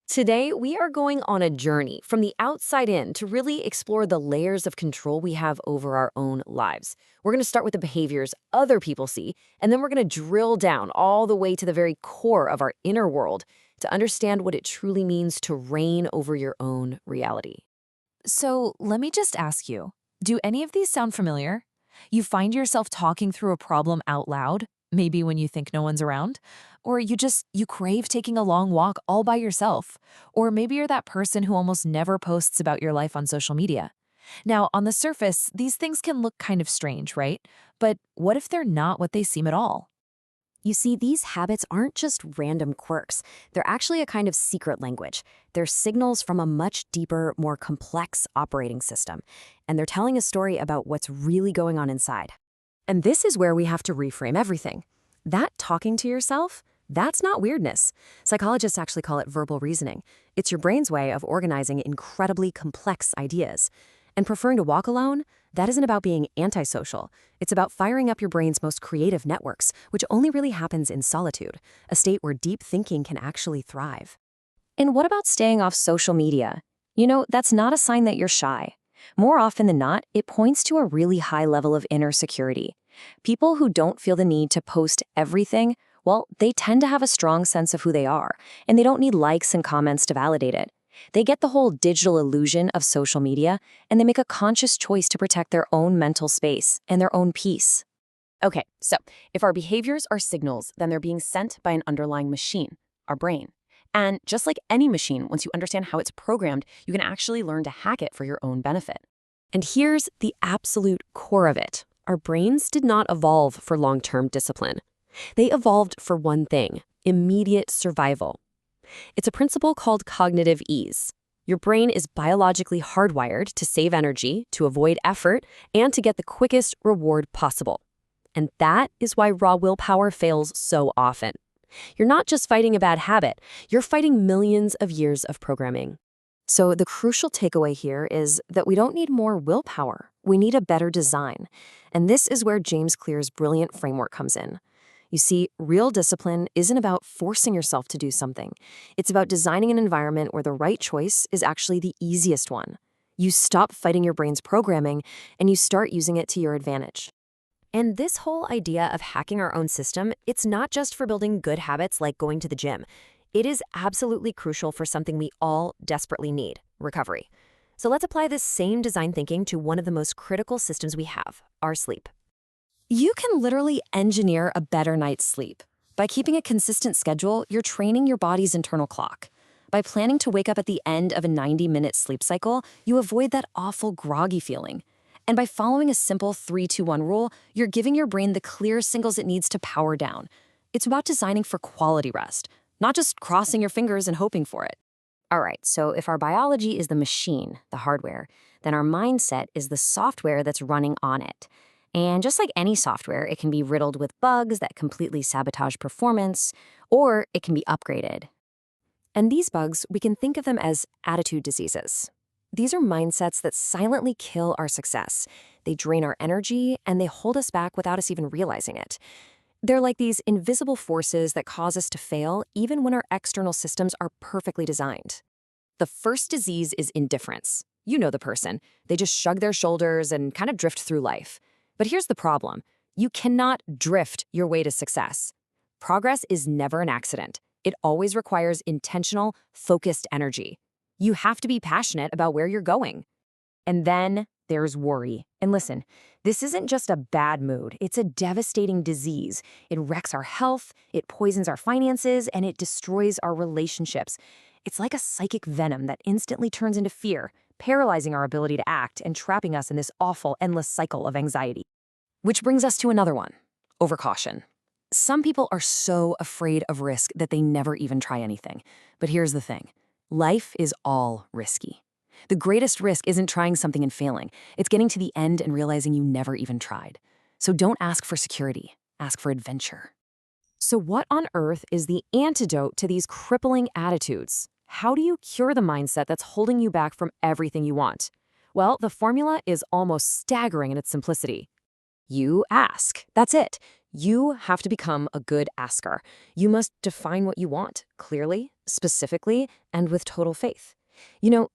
Today, we are going on a journey from the outside in to really explore the layers of control we have over our own lives. We're going to start with the behaviors other people see, and then we're going to drill down all the way to the very core of our inner world to understand what it truly means to reign over your own reality. So let me just ask you, do any of these sound familiar? You find yourself talking through a problem out loud, maybe when you think no one's around? Or you crave taking a long walk all by yourself? Or maybe you're that person who almost never posts about your life on social media. Now, on the surface, these things can look kind of strange, right? But what if they're not what they seem at all? You see, these habits aren't just random quirks. They're actually a kind of secret language. They're signals from a much deeper, more complex operating system. And they're telling a story about what's really going on inside. And this is where we have to reframe everything. That talking to yourself, that's not weirdness. Psychologists actually call it verbal reasoning. It's your brain's way of organizing incredibly complex ideas. And preferring to walk alone, that isn't about being antisocial. It's about firing up your brain's most creative networks, which only really happens in solitude, a state where deep thinking can actually thrive. And what about staying off social media? That's not a sign that you're shy. More often than not, it points to a really high level of inner security. People who don't feel the need to post everything, well, they tend to have a strong sense of who they are, and they don't need likes and comments to validate it. They get the whole digital illusion of social media, and they make a conscious choice to protect their own mental space and their own peace. Okay, so if our behaviors are signals, then they're being sent by an underlying machine, our brain. And just like any machine, once you understand how it's programmed, you can actually learn to hack it for your own benefit. And here's the absolute core of it. Our brains did not evolve for long-term discipline. They evolved for one thing: immediate survival. It's a principle called cognitive ease. Your brain is biologically hardwired to save energy, to avoid effort, and to get the quickest reward possible. And that is why raw willpower fails so often. You're not just fighting a bad habit, you're fighting millions of years of programming. So the crucial takeaway here is that we don't need more willpower. We need a better design. And this is where James Clear's brilliant framework comes in. You see, real discipline isn't about forcing yourself to do something. It's about designing an environment where the right choice is actually the easiest one. You stop fighting your brain's programming, and you start using it to your advantage. And this whole idea of hacking our own system, it's not just for building good habits like going to the gym. It is absolutely crucial for something we all desperately need: recovery. So let's apply this same design thinking to one of the most critical systems we have: our sleep. You can literally engineer a better night's sleep. By keeping a consistent schedule, you're training your body's internal clock. By planning to wake up at the end of a 90-minute sleep cycle, you avoid that awful groggy feeling. And by following a simple 3-2-1 rule, you're giving your brain the clear signals it needs to power down. It's about designing for quality rest, not just crossing your fingers and hoping for it. All right, so if our biology is the machine, the hardware, then our mindset is the software that's running on it. And just like any software, it can be riddled with bugs that completely sabotage performance, or it can be upgraded. And these bugs, we can think of them as attitude diseases. These are mindsets that silently kill our success. They drain our energy, and they hold us back without us even realizing it. They're like these invisible forces that cause us to fail even when our external systems are perfectly designed. The first disease is indifference. You know the person. They just shrug their shoulders and kind of drift through life. But here's the problem. You cannot drift your way to success. Progress is never an accident. It always requires intentional, focused energy. You have to be passionate about where you're going. And then there's worry. And listen, this isn't just a bad mood. It's a devastating disease. It wrecks our health, it poisons our finances, and it destroys our relationships. It's like a psychic venom that instantly turns into fear, paralyzing our ability to act and trapping us in this awful, endless cycle of anxiety. Which brings us to another one: overcaution. Some people are so afraid of risk that they never even try anything. But here's the thing: life is all risky. The greatest risk isn't trying something and failing. It's getting to the end and realizing you never even tried. So don't ask for security. Ask for adventure. So what on earth is the antidote to these crippling attitudes? How do you cure the mindset that's holding you back from everything you want? Well, the formula is almost staggering in its simplicity. You ask. That's it. You have to become a good asker. You must define what you want clearly, specifically, and with total faith.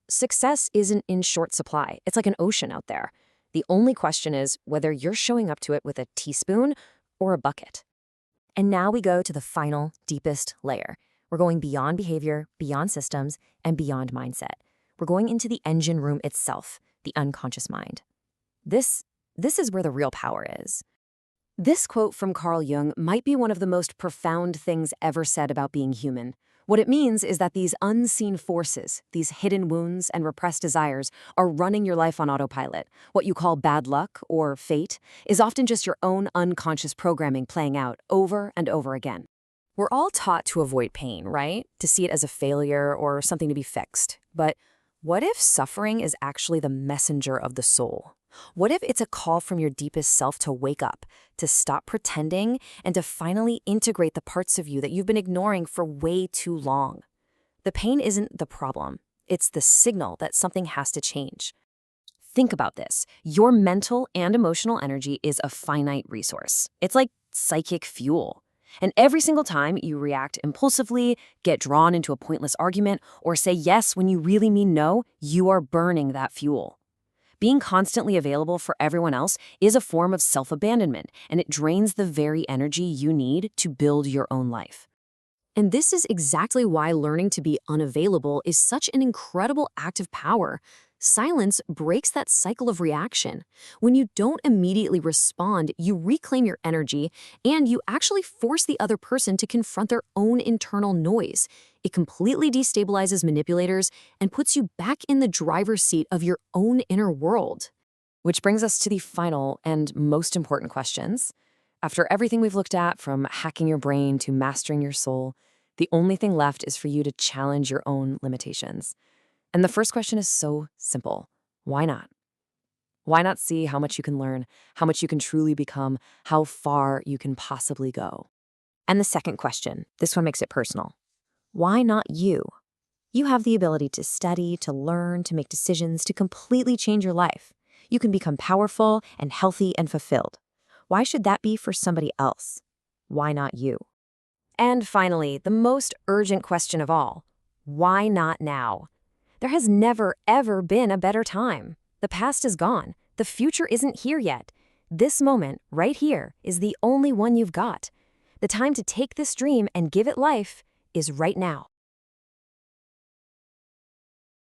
Success isn't in short supply. It's like an ocean out there. The only question is whether you're showing up to it with a teaspoon or a bucket. And now we go to the final, deepest layer. We're going beyond behavior, beyond systems, and beyond mindset. We're going into the engine room itself, the unconscious mind. This is where the real power is. This quote from Carl Jung might be one of the most profound things ever said about being human. What it means is that these unseen forces, these hidden wounds and repressed desires, are running your life on autopilot. What you call bad luck or fate is often just your own unconscious programming playing out over and over again. We're all taught to avoid pain, right? To see it as a failure or something to be fixed. But what if suffering is actually the messenger of the soul? What if it's a call from your deepest self to wake up, to stop pretending, and to finally integrate the parts of you that you've been ignoring for way too long? The pain isn't the problem. It's the signal that something has to change. Think about this. Your mental and emotional energy is a finite resource. It's like psychic fuel. And every single time you react impulsively, get drawn into a pointless argument, or say yes when you really mean no, you are burning that fuel. Being constantly available for everyone else is a form of self-abandonment, and it drains the very energy you need to build your own life. And this is exactly why learning to be unavailable is such an incredible act of power. Silence breaks that cycle of reaction. When you don't immediately respond, you reclaim your energy, and you actually force the other person to confront their own internal noise. It completely destabilizes manipulators and puts you back in the driver's seat of your own inner world. Which brings us to the final and most important questions. After everything we've looked at, from hacking your brain to mastering your soul, the only thing left is for you to challenge your own limitations. And the first question is so simple. Why not? Why not see how much you can learn, how much you can truly become, how far you can possibly go? And the second question, this one makes it personal. Why not you? You have the ability to study, to learn, to make decisions, to completely change your life. You can become powerful and healthy and fulfilled. Why should that be for somebody else? Why not you? And finally, the most urgent question of all, why not now? There has never, ever been a better time. The past is gone. The future isn't here yet. This moment, right here, is the only one you've got. The time to take this dream and give it life is right now.